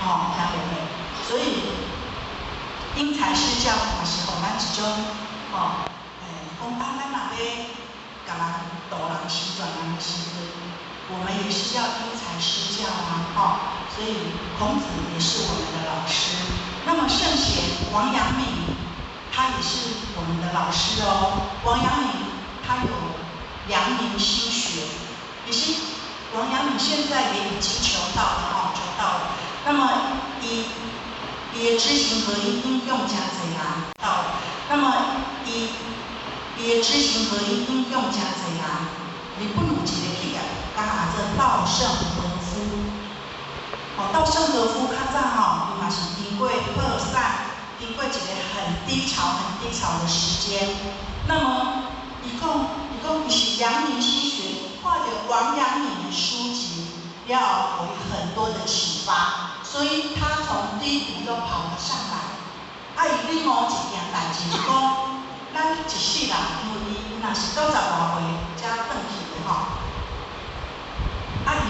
听袂袂？所以因材施教嘛是互咱一种讲咱若要甲人导人时转人的时阵，我们也是要因材施教啊，所以孔子也是我们的老师。那么圣贤王阳明，他也是我们的老师哦。王阳明他有阳明心学，也是王阳明现在也已经求道了求道了。那么伊的知行合一应用真侪人到了，那么伊的知行合一应用真侪人，日本有一个企业家做稻盛和夫。稻盛和夫较早伊嘛是经过破产，经过一个很低潮的时间。那么伊讲伊是阳明心学，看着王阳明的书籍，了后有很多的启发，所以他从低谷都跑了上来。伊领悟一件代志，是讲咱一世人，因为伊若是90外岁才转去的伊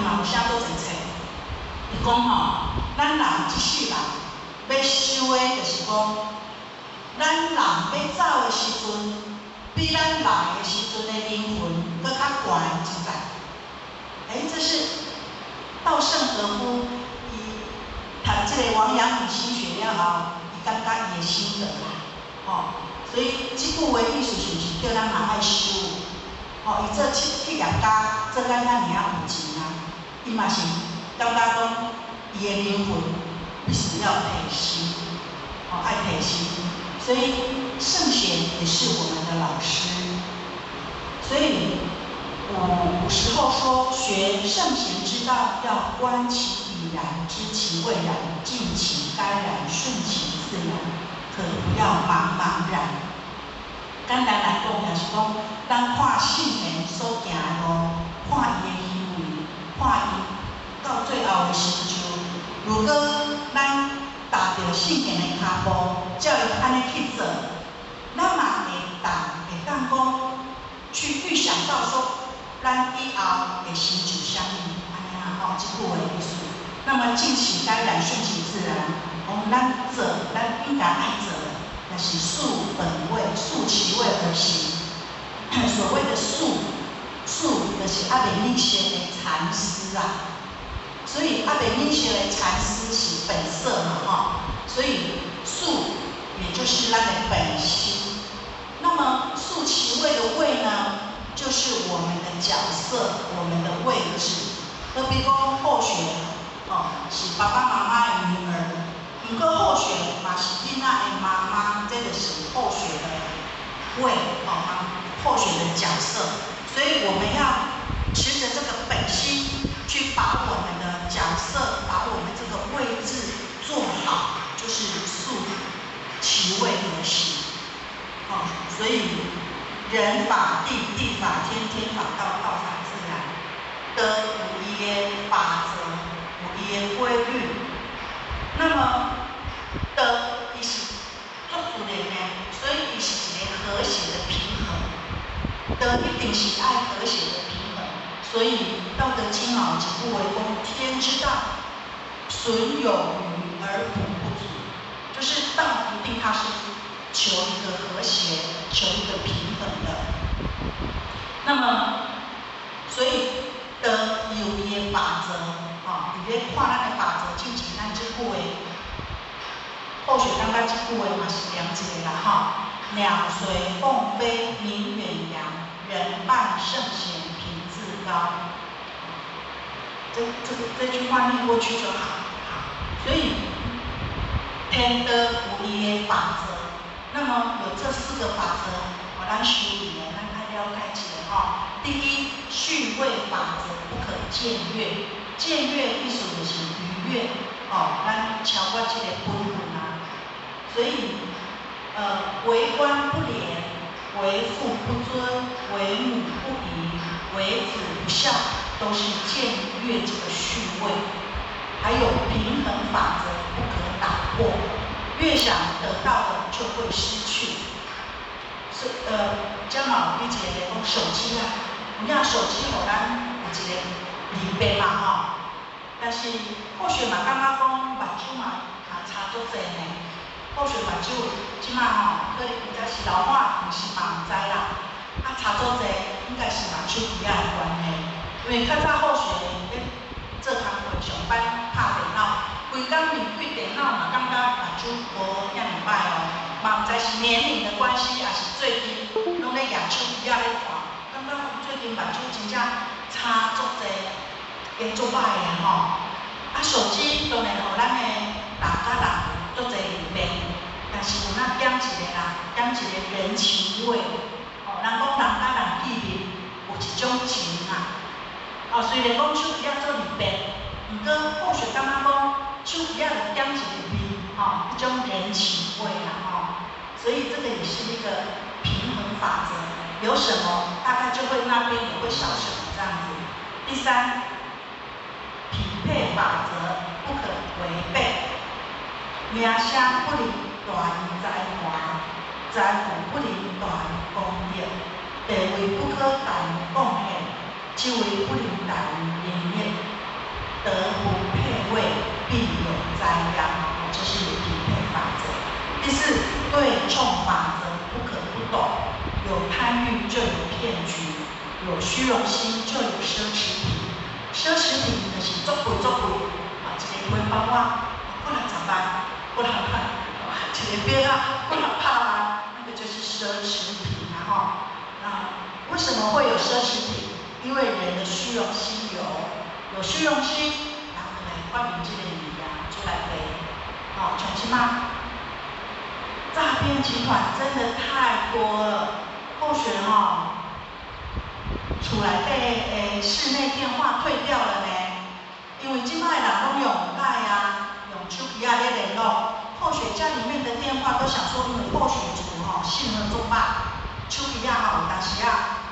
嘛有写过一册。伊讲咱人一世人要修的，就是讲，咱人要走的时阵，比咱来的时阵的灵魂搁较悬一层。这是稻盛和夫伊读这个王阳明心学了后，伊感觉伊的心得啦。所以这句话意思就是叫咱嘛爱修。伊做企业家，做咱遐尔有钱伊嘛是感觉讲伊的灵魂必须要培新，爱培新。所以圣贤也是我们的老师。所以古时候说，学圣贤之道，要观其已然，知其未然，尽其该然，顺其自然，可不要茫茫然。简单来讲，就是讲，咱看圣贤所行的路，看伊的行为，看伊到最后的成就。如果咱踏着圣贤的脚步，照伊安尼去做，咱嘛会当讲去预想到说，咱以后会成就啥物，安尼这句话的意思。那么尽其该然，顺其自然。咱做，咱应该爱做的，那是素本位，素其位而行。所谓的素就是阿美利学的禅师啊。所以阿美利学的禅师是本色嘛，所以素也就是咱的本心。那么素其位的位呢，就是我们的角色，我们的位置。比如讲后学是爸爸妈妈的女儿，不过后学嘛是囡仔的妈妈，这个是后学的位后学的角色。所以我们要持着这个本心，去把我们的角色，把我们这个位置做好，就是素其位而行。所以人法地，地法天，天法道，道法自然。德有伊的法则，有伊的规律。那么德伊是足自然的，所以伊是一个和谐的平衡。德一定是爱和谐的平衡。所以《道德经》有一句话讲：天之道，损有余而补不足。就是道一定它是求一个和谐，求一个平衡的。那么，所以德有伊的法则，你咧看咱的法则，进行咱这句话，后学感觉这句话嘛是了解啦鸟随凤飞，鸣远扬；人伴圣贤，品自高。这句话念过去就好。所以天德有伊的法则。那么有这4个法则，咱修理的，咱爱了解一下第一，序位法则不可僭越。僭越意思就是逾越咱超过这个本分啊。所以为官不廉，为父不尊，为母不仪，为子不孝，都是僭越这个序位。还有平衡法则不可打破，越想得到的就会失去。正好你一个讲手机啊，有影手机互咱有一个利弊嘛但是或许嘛，感觉讲目睭嘛也差足济呢。或许目睭即摆吼，可能比较是老化，毋是嘛毋知啦。啊，差足济，应该是嘛手机仔的关系。因为较早或许咧做工课上班拍电脑，规工面对电脑嘛，感觉目睭无遐尔歹哦。嘛毋知是年龄的关系，还是最近拢咧举手机仔咧看，感觉最近目睭真正差足济。会足歹的吼，啊手机当然互咱的人甲人足侪利便，但是有咱减一个啦，减一个人情味。哦，人讲人甲人见面有一种情啊。哦，虽然讲手机仔做利便，毋过或许感觉讲手机仔就减一个面，吼，一种人情味啦，吼。所以这个也是一个平衡法则，有什么大概就会那边也会少什么这样子。第三。匹配法则不可违背，名声不能大于才华，财富不能大于功力，地位不可大于贡献，职位不能大于能力，德不配位，必有灾殃。这是匹配法则。第四，对冲法则不可不懂，有贪欲就有骗局，有虚荣心就有奢侈品。奢侈品就是足贵，啊，一个皮包啊，几60万，几60万，一个表啊，几100万，那个就是奢侈品啊吼。为什么会有奢侈品？因为人的虚荣心有虚荣心，然后来发明这个语言出来背。好，像即马诈骗集团真的太多了，候选吼。厝内底室内电话退掉了呢，因为即摆人拢用赖啊，用手机啊咧联络，或许家里面的电话都想说，因为或许厝吼信号足歹，手机啊吼有当时啊，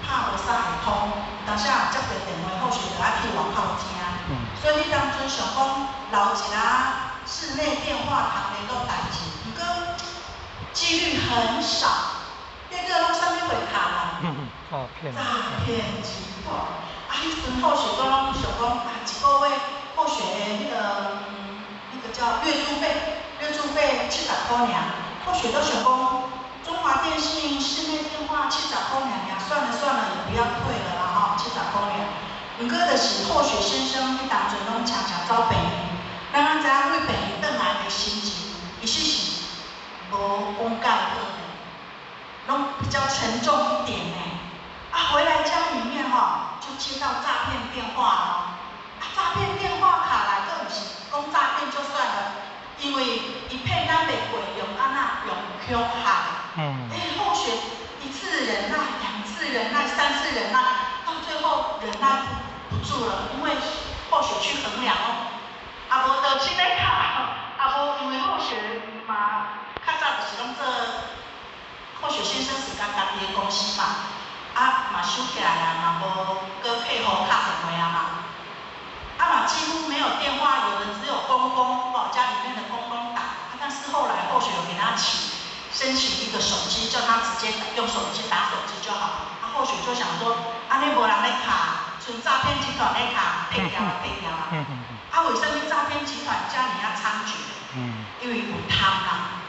拍无啥会通，有当时啊接到电话，或许就爱去外口听，所以你当阵想讲留一下室内电话通联络代志，不过几率很少。这个拢啥物会卡啦？诈骗集团。啊，迄阵或许都拢想讲啊，一个月或许那个叫月租费70块尔，或许都想讲中华电信室内电话70块尔，算了，也不要退了啦吼，70块尔。毋过就是或许先生迄当阵拢常常走病院，咱知影为病院转来的心情，其实是无讲介好。拢比较沉重一点呢，啊，回来家里面就接到诈骗电话了，诈骗电话卡来，都毋是讲诈骗就算了，因为伊骗咱袂过，用安那用恐吓，或许1次忍耐，2次忍耐，3次忍耐，到最后忍耐不住了，因为或许去衡量啊无就新的卡，啊无因为或许嘛，较早就是拢做。或许先生是家己的公司嘛，嘛收起来啊，嘛无搁配合打电话啊嘛，嘛几乎没有电话，有的只有公公家里面的公公打，但是后来或许有给他申请一个手机，叫他直接用手机打手机就好，或许就想说，你无人咧卡，纯诈骗集团咧卡，退掉了，为什么诈骗集团遮尔啊猖獗？因为有贪啦。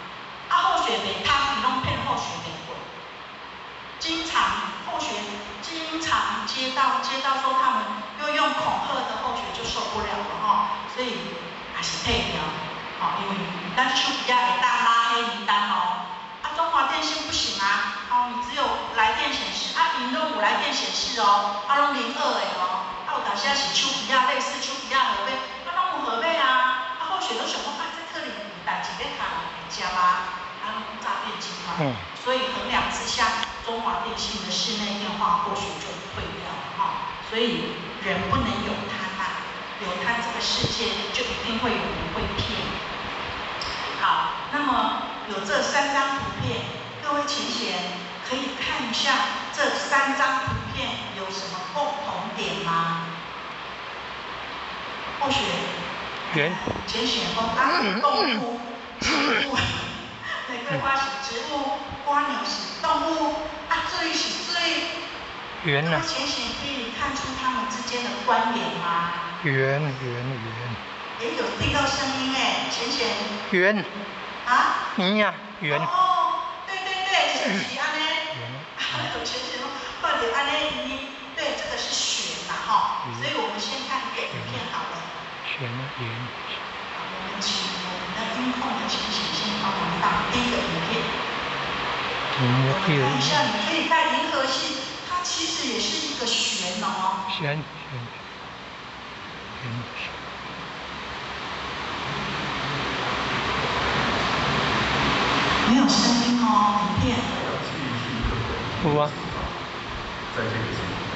或许袂贪，伊拢骗或许袂过。或许经常接到说他们又用恐吓的，或许就受不了了所以还是退掉。因为咱手机啊会当拉黑名单中华电信不行啊，你只有来电显示，因拢有来电显示拢02的有当时是手机类似手机号码，拢有号码啊，或许都想讲这可能有代志咧卡会接啊。诈骗集团，所以衡量之下，中华电信的室内电话或许就退掉了所以人不能有贪有贪这个世界就一定会有人会骗。好，那么有这3张图片，各位请选可以看一下这3张图片有什么共同点吗？或许请选动物、植物。玫瑰花是植物，蜗牛是动物，水是水，圆呢？浅显可以看出他们之间的关联吗？圆。也有听到声音哎，浅显。圆。啊？你呀，圆。哦，对，是安呢。有浅显哦，或者安呢一，对，这个是玄呐哈。所以我们先看一个影片好了。玄呢，圆。好，我们请我们的音控的浅显先帮我们放第一个影片。我们看一下，你可以看银河系，它其实也是一个玄哦。玄。没有声音哦，影片。不啊。在这个系统内，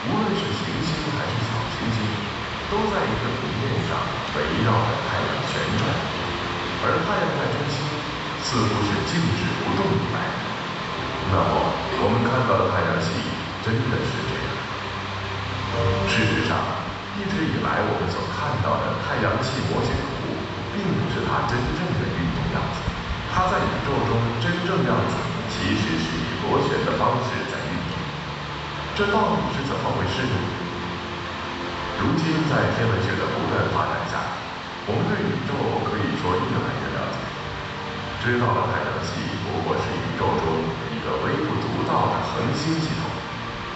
无论是行星还是小行星，都在一个平面上围绕着太阳旋转，而太阳在中心似乎是静止不动一般。那么，我们看到的太阳系真的是这样？事实上，一直以来我们所看到的太阳系模型图，并不是它真正的运动样子。它在宇宙中真正样子，其实是以螺旋的方式在运动。这到底是怎么回事呢？如今在天文学的不断发展下，我们对宇宙可以说越来越了解，知道了太阳系不过是宇宙中一个微不足道的恒星系统，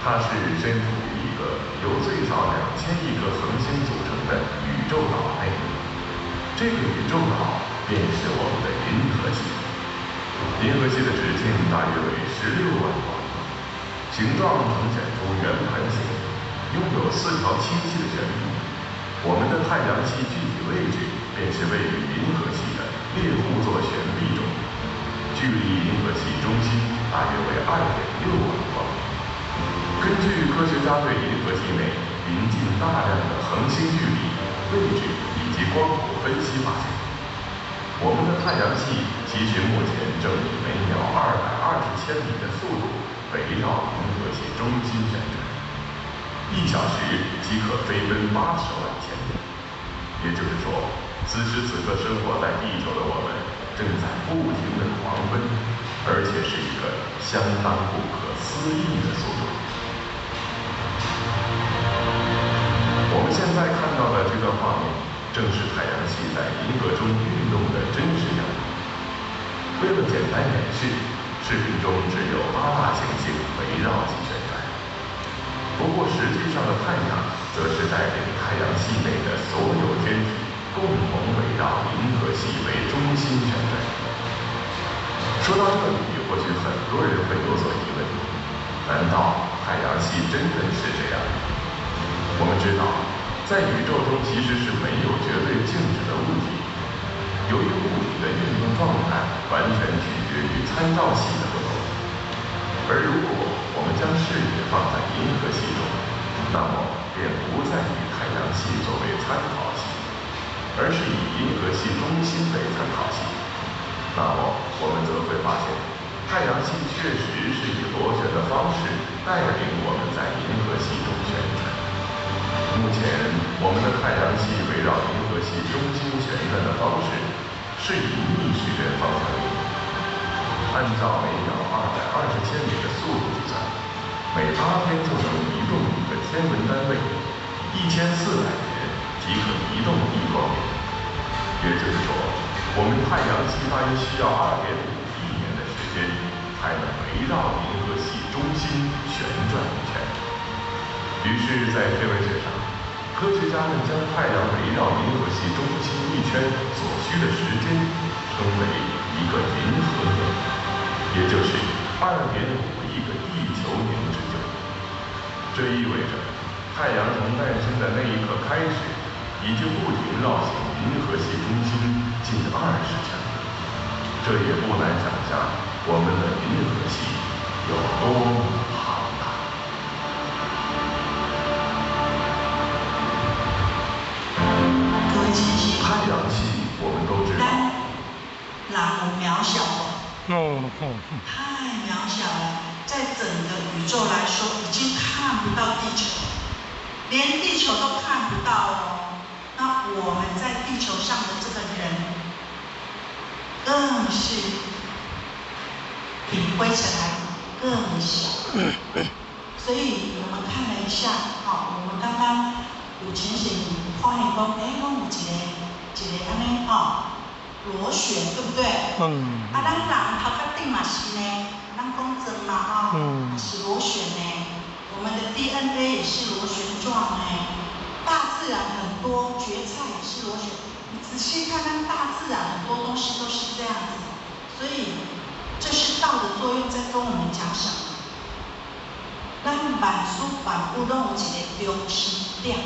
它是身处于一个由最少2000亿个恒星组成的宇宙岛内。这个宇宙岛便是我们的银河系。银河系的直径大约为16万光年，形状呈现出圆盘形，拥有4条清晰的旋律。我们的太阳系具体位置便是位于银河系的猎户座旋臂中，距离银河系中心大约为2.6万光年。根据科学家对银河系内临近大量的恒星距离、位置以及光谱分析发现，我们的太阳系其实目前正以每秒220千米的速度围绕银河系中心旋转，1小时即可飞奔80万千米。也就是说，此时此刻生活在地球的我们正在不停地狂奔，而且是一个相当不可思议的速度。我们现在看到的这段画面，正是太阳系在银河中运动的真实样貌。为了简单演示，视频中只有8大行星围绕其旋转。不过实际上的太阳，则是带领太阳系内的所有天体共同围绕银河系为中心旋转。说到这里，或许很多人会有所疑问：难道太阳系真的是这样？我们知道，在宇宙中其实是没有绝对静止的物体。由于物体的运动状态完全取决于参照系的不同，而如果我们将视野放在银河系中，那么便不再以太阳系作为参考系，而是以银河系中心为参考系。那么我们则会发现，太阳系确实是以螺旋的方式带领我们在银河系中旋转。目前，我们的太阳系围绕银河系中心旋转的方式是以逆时针方向运动。按照每秒220千米的速度计算，每8天就能移动一个天文单位，1400年即可移动1光年。也就是说，我们太阳系大约需要2.5亿年的时间，才能围绕银河系中心旋转一圈。于是，在天文学上，科学家们将太阳围绕银河系中心一圈所需的时间称为一个银河年，也就是2.5亿个地球年之久。这意味着，太阳从诞生的那一刻开始，已经不停绕行银河系中心近20圈了。这也不难想象，我们的银河系有多么庞大。太阳系我们都知道，很渺小哦，太渺小了，在整个宇宙来说，已经看不到地球，连地球都看不到哦。那我们在地球上的这个人，更是比灰尘还更小。所以我们看了一下，我们刚刚有情形发现讲，我有一个安尼螺旋，对不对？咱人头壳顶嘛是呢，咱讲针嘛是螺旋呢。我们的 DNA 也是螺旋状呢。大自然很多蕨菜也是螺旋，你仔细看看大自然很多东西都是这样子。所以这是道的作用在跟我们讲什么？咱万事万物都有一个中心点，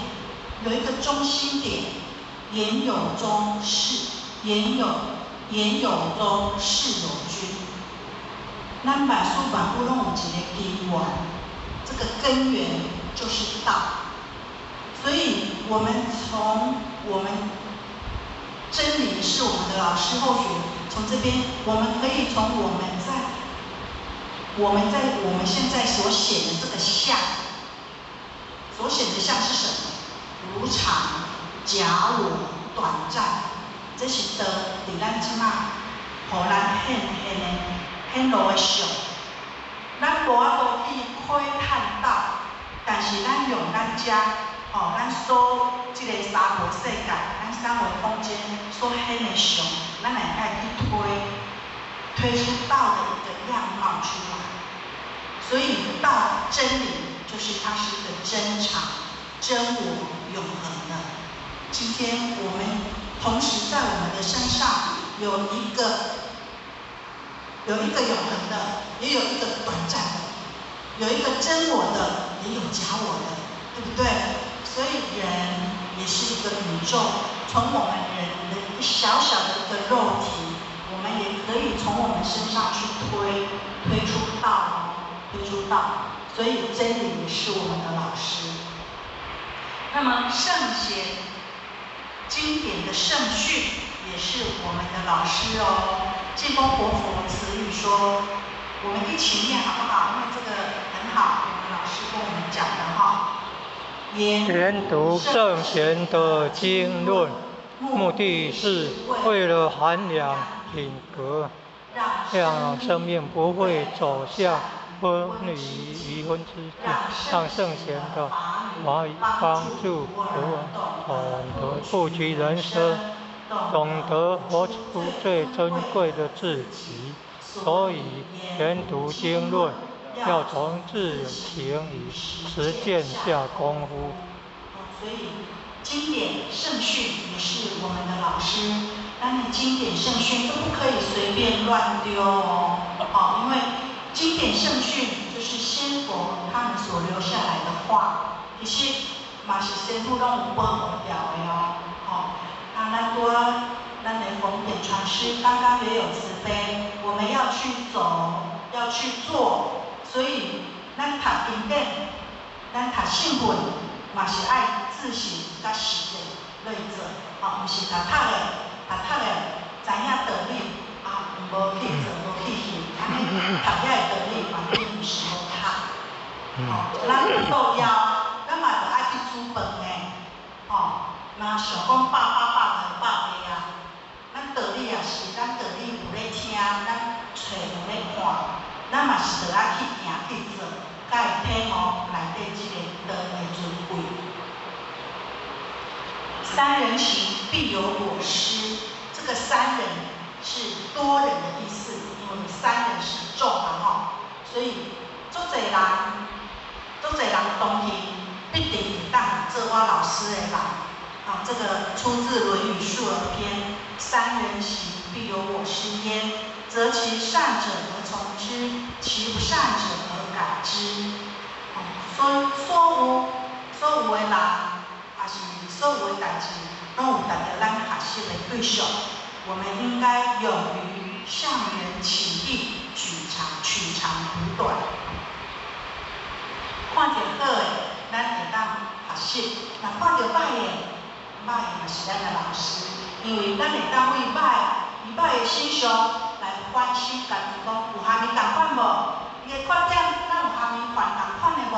有一个中心点，言有中事，言有中事有君。咱万事万物都有一个根源，这个根源就是道。所以我们从我们真理是我们的老师后学，从这边我们可以从我们现在所显的这个相，所显的相是什么？无常、假我、短暂，这是在咱即马，互咱显露的相。咱无法度去窥探到，但是咱用咱咱所这个三维世界，咱三维空间所显的相，咱来爱去推出道的一个样貌出来。所以道真理就是它是一个真常、真我、永恒的。今天我们同时在我们的身上有一个永恒的，也有一个短暂的，有一个真我的，也有假我的，对不对？所以人也是一个宇宙，从我们人的小小的一个肉体，我们也可以从我们身上去推出道。所以真理也是我们的老师。那么圣贤经典的圣训也是我们的老师哦。净空活佛慈语说，我们一起念好不好？因为这个很好，我们老师跟我们讲的研读圣贤的经论，目的是为了涵养品格，让生命不会走向昏迷于昏之境，让圣贤的法语帮助我懂得富足人生，懂得活出最珍贵的自己。所以研读经论要从自行与实践下功夫。所以经典圣训也是我们的老师，但你经典圣训都不可以随便乱丢哦。因为经典圣训就是先佛他们所留下来的话，其实嘛是先父拢有保护掉的哦。咱的弘典传师刚刚也有慈悲，我们要去走，要去做，所以咱读经典，咱读圣训，嘛是爱自省甲实践来做，毋是读的，知影道理无去做，无去行，安尼读遐的道理，反正毋是无读。咱做枵，咱嘛着爱去煮饭的，若想讲百就百个啊。咱道理也是，咱道理有咧听，咱册有咧看，咱嘛是着爱去行去做，才会体悟内底即个道的尊贵。三人行，必有我师。这个三人是多人的意思，因为三人是众嘛所以足侪人同行，必定会当做我老师的人。这个出自《论语述而篇》，三人行，必有我师焉，则其善者而从之，其不善者而改之。所有的人，也是所有的代志，拢有达到咱学习的对象。我们应该勇于向人请益，取长补短。看到好的，咱会当学习；若看到歹的，也是咱的老师，因为咱会当为歹的现象来反省家己，讲有虾米共款无？伊的缺点，咱有虾米犯共款的无？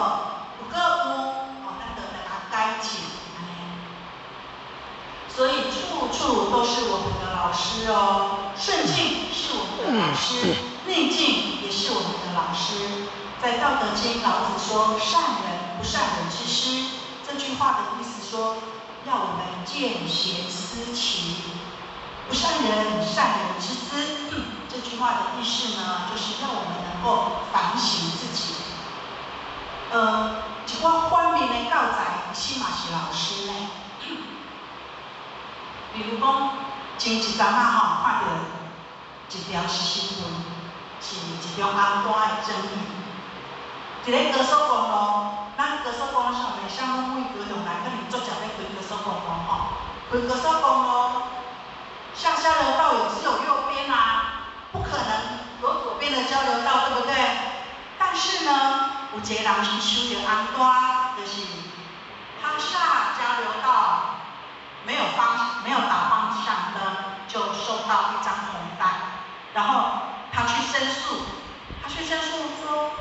如果有，咱就来甲改进，安尼。所以处处都是我们的老师哦，顺境是我们的老师，逆境也是我们的老师。在《道德经》，老子说“善人不善人之师”，这句话的意思说，要我们见贤思齐，不善人善人之资。这句话的意思呢，就是要我们能够反省自己。一寡反面的教材，是嘛是老师呢？比如讲，前一阵啊看到一条新闻，是一种红单的争议。一个高速公路，咱高速公路上面像拢为高雄来，可能足常咧开高速公路吼。开高速公路，下交流道也只有右边啊，不可能有左边的交流道，对不对？但是呢，有一个人是收到红单，就是他下交流道没有打方向灯，就收到一张红单，然后他去申诉说。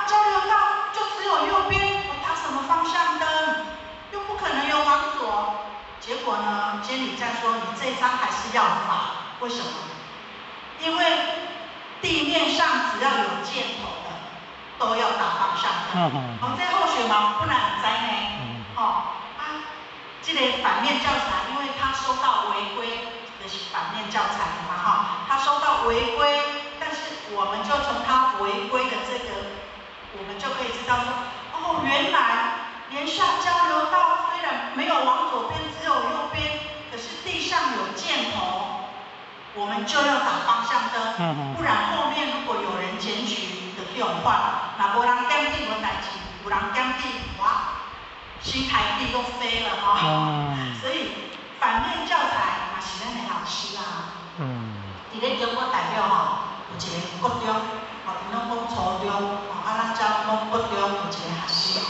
交流道就只有右边，我打什么方向灯？又不可能有往左。结果呢，监理站说你这张还是要罚，为什么？因为地面上只要有箭头的，都要打方向灯。这后续嘛，不然很灾呢。这个反面教材，因为他收到违规，就是反面教材嘛他收到违规，但是我们就从他违规的这个。我们就可以知道说，原来连下交流道虽然没有往左边，只有右边，可是地上有箭头，我们就要打方向灯，不然后面如果有人检举就去用换，那无人检举无代志，有人检举哇，新台币都飞了所以反面教材嘛是咱的老师啊。伫咧中国代表有一个国中，因拢讲初中。咱遮讲国中有一个学生，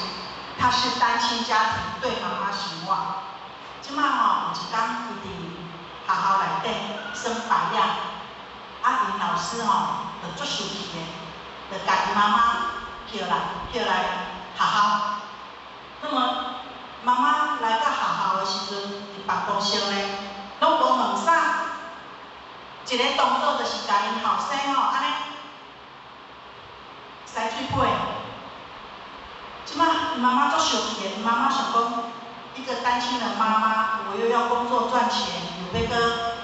他是单亲家庭，对妈妈失望。即摆有一天伊伫学校内底耍牌仔，因老师就足生气的，就甲伊妈妈叫来学校。那么妈妈来到学校的时阵，伫办公室咧，拢无问啥，一个动作就是甲因后生安尼。塞水配，即摆妈妈足生气的，妈妈想讲，一个单亲的妈妈，我又要工作赚钱，又要去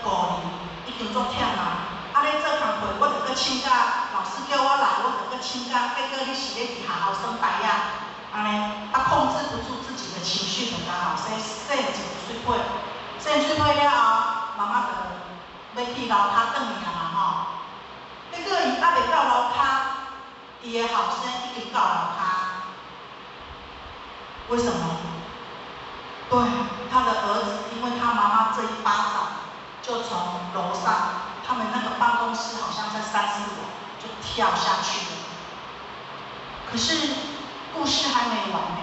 顾你，已经足忝啊！咧做工课，我着去请假，老师叫我来，我着去请假，结果你是咧伫学校耍牌仔，安尼，控制不住自己的情绪，就刚好洗一个水配，洗水配了后，妈妈就要去楼骹转去嘛结果伊还袂到楼骹。伊的后生已经到楼骹，为什么？对，他的儿子，因为他妈妈这一巴掌，就从楼上，他们那个办公室好像在3、4楼，就跳下去了。可是故事还没完呢，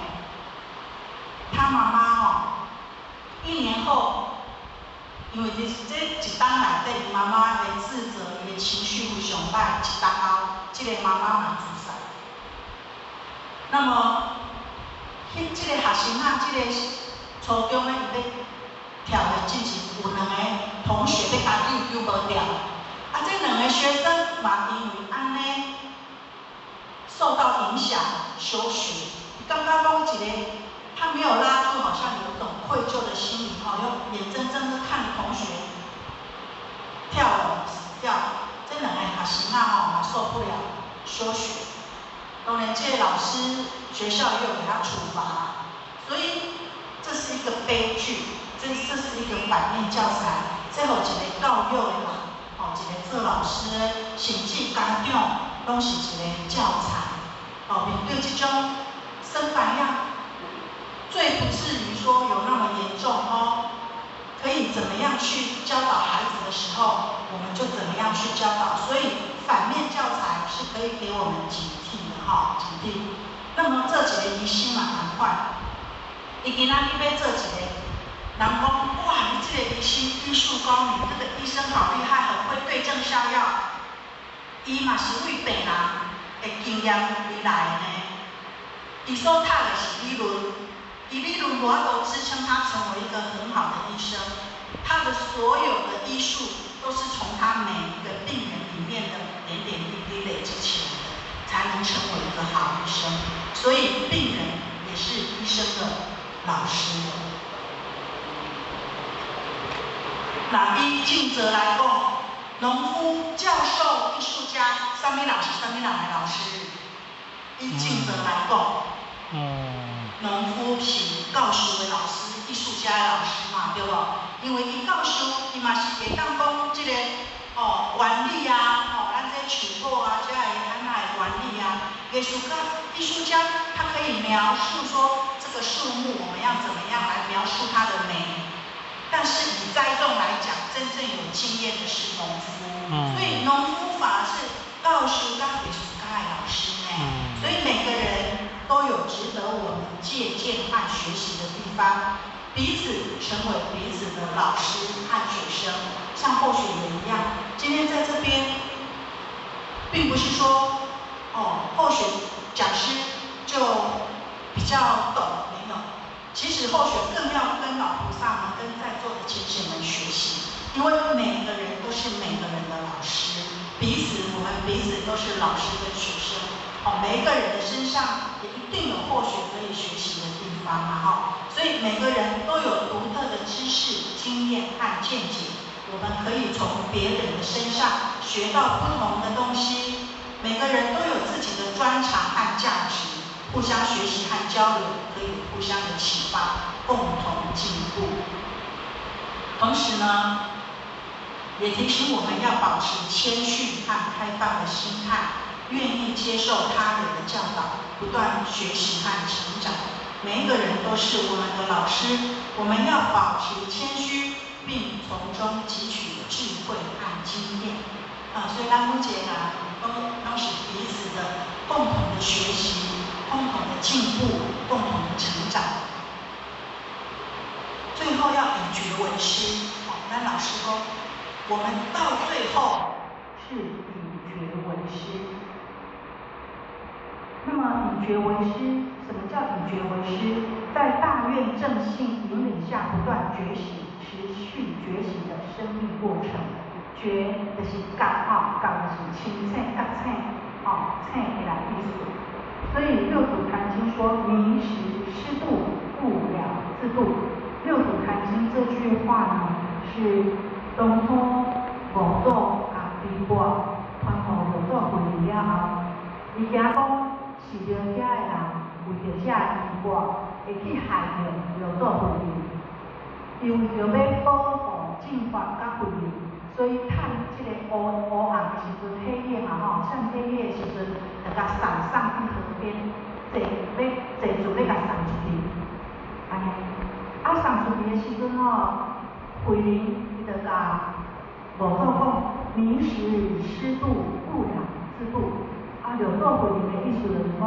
他妈妈1年后，因为这一当内底，伊妈妈的自责，伊的情绪非常歹，一当后。这个妈妈嘛自杀。那么，这个学生啊，这个初中咧，伊要跳的进前，有2个同学要甲救无掉，这2个学生嘛，因为安尼受到影响休学。刚刚讲一个，他没有拉住，好像有一种愧疚的心理又眼睁睁的看着同学跳楼死掉。这2个学生啊嘛受不了，休学。当然，这个老师学校也有给他处罚，所以这是一个悲剧，这是一个反面教材。这互一个教育的人，一个做老师的，甚至家长，拢是一个教材。面对这种生反样，最不至于说有那么严重可以怎么样去教导孩子的时候，我们就怎么样去教导。所以反面教材是可以给我们警惕的警惕。那么这几个医生嘛，赶快，伊今仔日要做一个，人讲哇，你这个医生医术高明，这个医生好厉害，很会对症下药。伊嘛是为病人的经验而来的呢。伊所读的是理论。理论无法度支撑他成为一个很好的医生，他的所有的医术都是从他每一个病人里面的点点滴滴累积起来的，才能能成为一个好医生。所以病人也是医生的老师。那以尽责来讲，农夫、教授、艺术家，什么人是什么人的老师？以尽责来讲，农夫是教书的老师，艺术家的老师嘛，对不？因为伊教书，伊嘛是会当讲这个原理啊，咱这曲谱啊，这个安那的原理啊。艺术家他可以描述说这个树木我们要怎么样来描述它的美。但是以栽种来讲，真正有经验的是农夫，所以农夫反而是教书跟艺术家的老师呢。所以每个人都有值得我们借鉴和学习的地方，彼此成为彼此的老师和学生，像候选人一样。今天在这边，并不是说候选讲师就比较懂，没有。其实候选更要跟老菩萨们、跟在座的亲戚们学习，因为每个人都是每个人的老师，我们彼此都是老师跟学生。每一个人的身上也一定有或许可以学习的地方嘛，所以每个人都有独特的知识、经验和见解，我们可以从别人的身上学到不同的东西。每个人都有自己的专长和价值。互相学习和交流，可以互相的启发，共同进步。同时呢，也提醒我们要保持谦逊和开放的心态，愿意接受他人的教导，不断学习和成长。每一个人都是我们的老师，我们要保持谦虚，并从中汲取智慧和经验。所以咱每一个人都是彼此的共同的学习。共同的进步，共同的成长。最后要以觉为师。那老师说，我们到最后是以觉为师。那么以觉为师，什么叫以觉为师？在大愿正信引领下，不断觉醒、持续觉醒的生命过程。觉就是觉就是清醒、觉醒，醒起来意思。所以六祖坛经说：“明时师度，不了自度。”六祖坛经这句话呢，是东坡五祖啊离国传互六祖回去了后，伊惊讲是着遮的人为着遮离国，会去害着六祖回去，伊为着要保护正法甲回去，所以趁这个黑暗的时阵，黑夜嘛像黑夜的时阵，就甲送去河边，坐船要甲送出去，安尼。送出去的时阵慧能伊就甲五祖讲：明时师度，不了自度。六祖慧能的意思就是讲，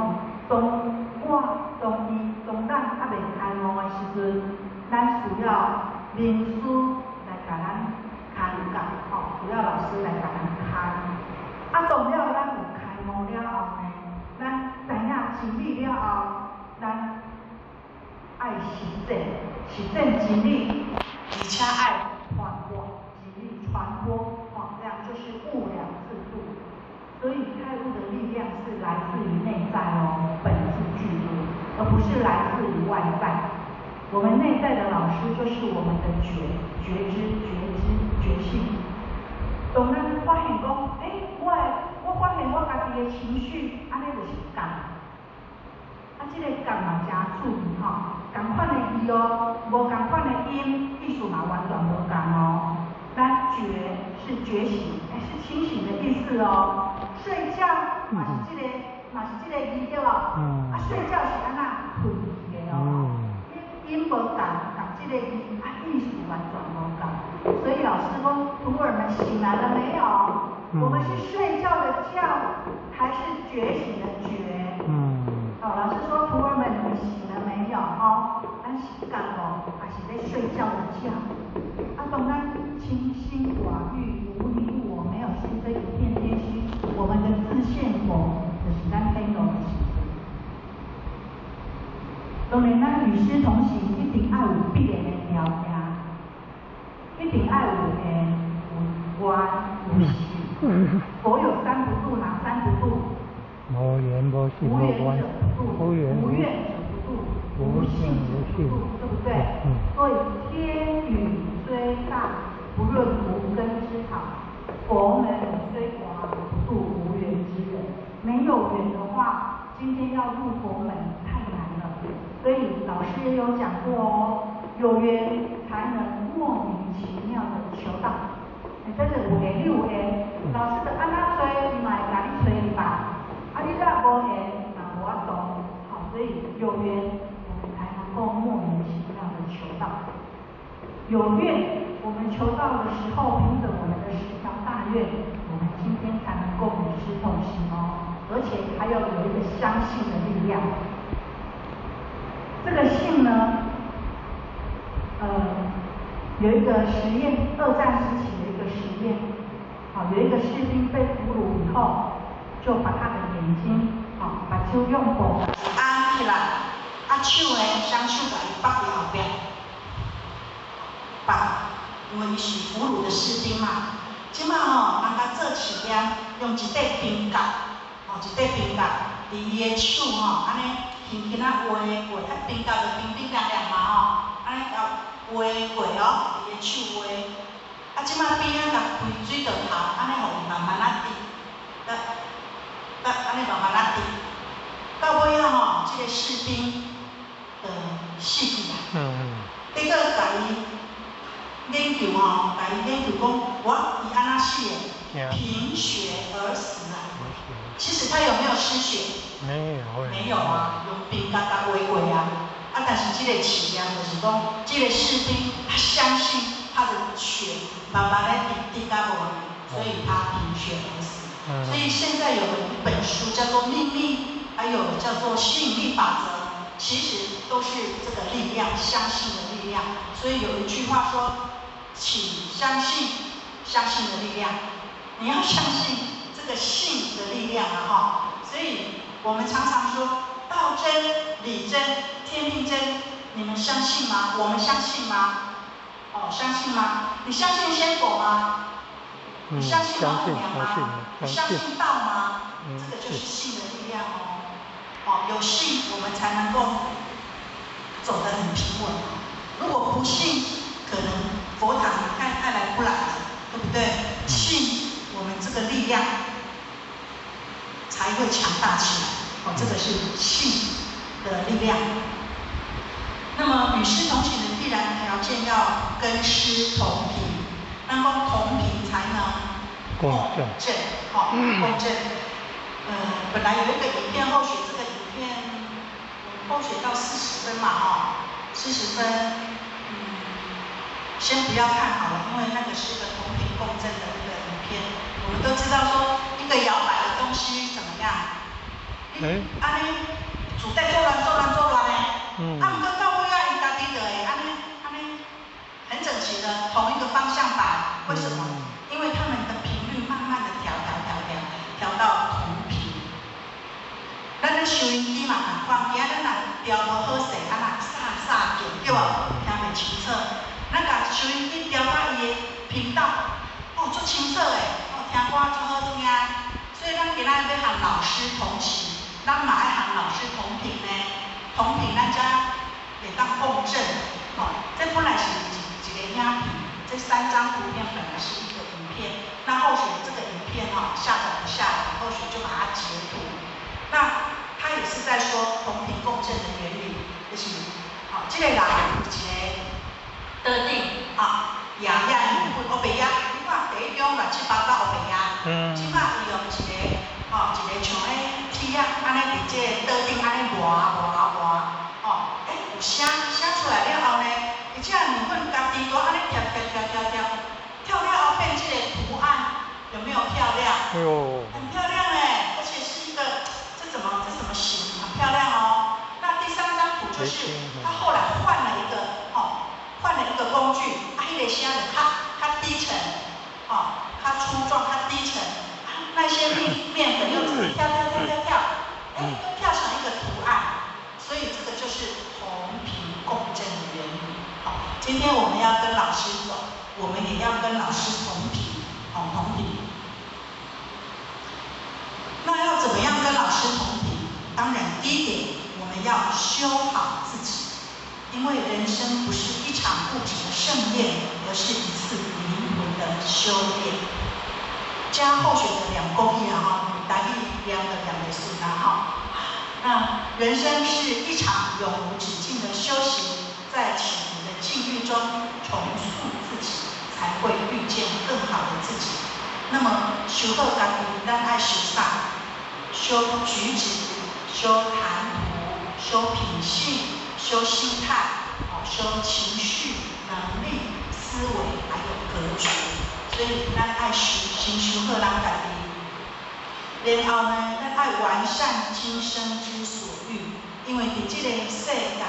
当咱还未开悟的时阵，咱需要名师来甲咱开教，需要老师来甲咱开。当了咱有开悟了后呢，咱知影真理了后，咱爱实践真理，而且爱传播真理传播，这样就是不了自度。所以开悟的力量是来自于内在本自具足，而不是来自于外在。我们内在的老师就是我们的觉性。当咱发现讲，我发现我家己的情绪，安尼就是感。这个感嘛真注意同款的字无同款的音，意思嘛完全无同咱觉是觉醒，是清醒的意思睡觉嘛是这个字对吧？睡觉是安那困去的音无同这个字意思完全无同。所以老师说，徒儿们醒来了没有？我们是睡觉的觉，还是觉醒的觉？老师说，徒儿们你们醒了没有？咱是觉还是在睡觉的觉？当咱清心寡欲、无你我，没有心这一片天心，我们的自现佛就是咱飞龙的时阵。当然，咱与师同行，一定要有必然的条件，一定要有观有行。佛有三不度，哪三不度？无言无信无观，无缘无者不渡，无信者不渡，对不对？所以天宇虽大，不润无根之草；佛门虽广，不渡无缘之人。没有缘的话，今天要入佛门太难了。所以老师也有讲过哦，有缘才能莫名其妙的求道。真的有缘，你有缘，老师就安那吹，你嘛会甲你吹一把。你若无缘，那无法度。好，所以有缘，我们才能够莫名其妙的求道。有愿，我们求道的时候，凭着我们的10条大愿，我们今天才能够与师同行哦。而且还有一个相信的力量。这个信呢，有一个实验，2战时期的一个实验，有一个士兵被俘虏以后，就把他的眼睛，把手用布按起来，手呢，双手把伊绑伫后边，绑，因为伊是俘虏的士兵嘛。即马人家做实验，用一块冰角，一块冰角，伫伊的手安尼轻轻啊划过，冰角就冰凉凉嘛安尼甲划过伫伊的手划，即马边甲开水道头，安尼互伊慢慢啊滴，安尼慢慢啊滴，到尾即个士兵死去啦。结果甲伊研究甲伊研究讲，伊安那死的，贫血而死啊。其实他有没有失血？没有。没有啊，用冰甲划过啊。但是这个实验就是讲，这个士兵他相信他的血慢慢的滴到无里，所以他贫血而死。所以现在有一本书叫做《秘密》，还有叫做《吸引力法则》，其实都是这个力量，相信的力量。所以有一句话说，请相信相信的力量。你要相信这个信的力量所以我们常常说道真、理真、天命真，你们相信吗？我们相信吗？相信吗？你相信仙佛吗？你相信王母娘吗？你相信道吗？这个就是信的力量有信，我们才能够走得很平稳。如果不信，可能佛堂爱来不来的，对不对？信，我们这个力量才会强大起来。这个是信的力量。那么与师同行的必然条件要跟师同频，那么同频才能共振，共振。本来有一个影片后学，这个影片后学到40分嘛，40分，先不要看好了，因为那个是一个同频共振的一个影片。我们都知道说，一个摇摆的东西怎么样？安尼主带做乱的，毋过到尾伊家己就会安尼很整齐的同一个方向摆。为什么？因为他们的频率慢慢的调到同频。咱咧收音机嘛同款，今仔咱若调无好势，敢若煞叫，对无？听袂清楚。咱甲收音机调到伊的频道，足清楚的，听歌足好听。所以咱今仔要和老师同行。咱嘛爱和老师同频呢，同频咱才会当共振。这本来是一个影片，这3张图片本来是一个影片，那后续这个影片下载不下来，后续就把它截图。那他也是在说同频共振的原理，就是这个人有一个特定爷爷母乌白鸭，你看第一种乱七八糟乌白鸭，即摆伊用一个像铁安尼伫这个桌顶安尼磨，有声出来了后呢，而且米粉家己都安尼跳了后变这个图案有没有漂亮？很漂亮而且是一个这什么形，很漂亮那第3张图就是他后来换了一个工具，迄个声就较低沉，较粗壮，较低沉。那些面粉又跳，又跳成一个图案，所以这个就是同频共振的原理。今天我们要跟老师走，我们也要跟老师同频，同频。那要怎么样跟老师第一点，我们要修好自己，因为人生不是一场物质的盛宴，而是一次灵魂的修炼。加后学的2公里哈，大概2个2的数啦哈。那人生是一场永无止境的修行，在起伏的境遇中重塑自己，才会遇见更好的自己。那么修好家己，咱爱修啥？修举止，修谈吐，修品性，修心态，修情绪、能力、思维，还有格局。所以咱爱先修好咱家己，然后呢，咱爱完善今生之所欲。因为伫这个世界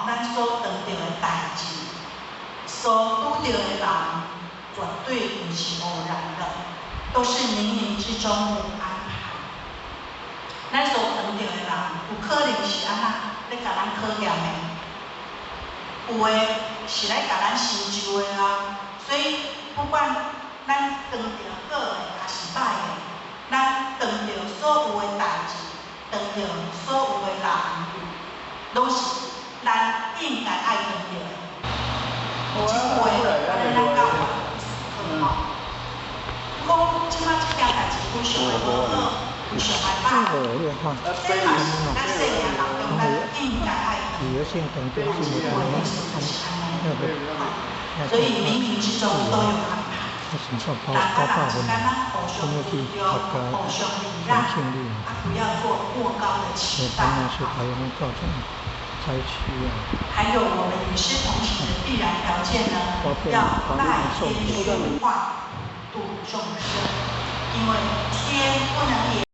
咱所遇到的代志，所遇到的人，绝对不是偶然的，都是冥冥之中的安排。咱所遇到的人，有可能是安那咧甲咱考验的，有的是来甲咱成就的啊。所以不管咱遇到好的还是歹的，咱遇到所有的代志，遇到所有的人，都是咱应该爱遇到的。有一回，咱教法吼，讲即摆即件代志非常的无好，非常害怕。这嘛是咱细汉人中咱应该爱遇到的，因为历史就是安尼。所以冥冥之中都有安排。大家人之间互相尊重，互相礼让，不要做过高的期待。还有我们与世同行的必然条件呢，要赖天说话，度众生，因为天不能言。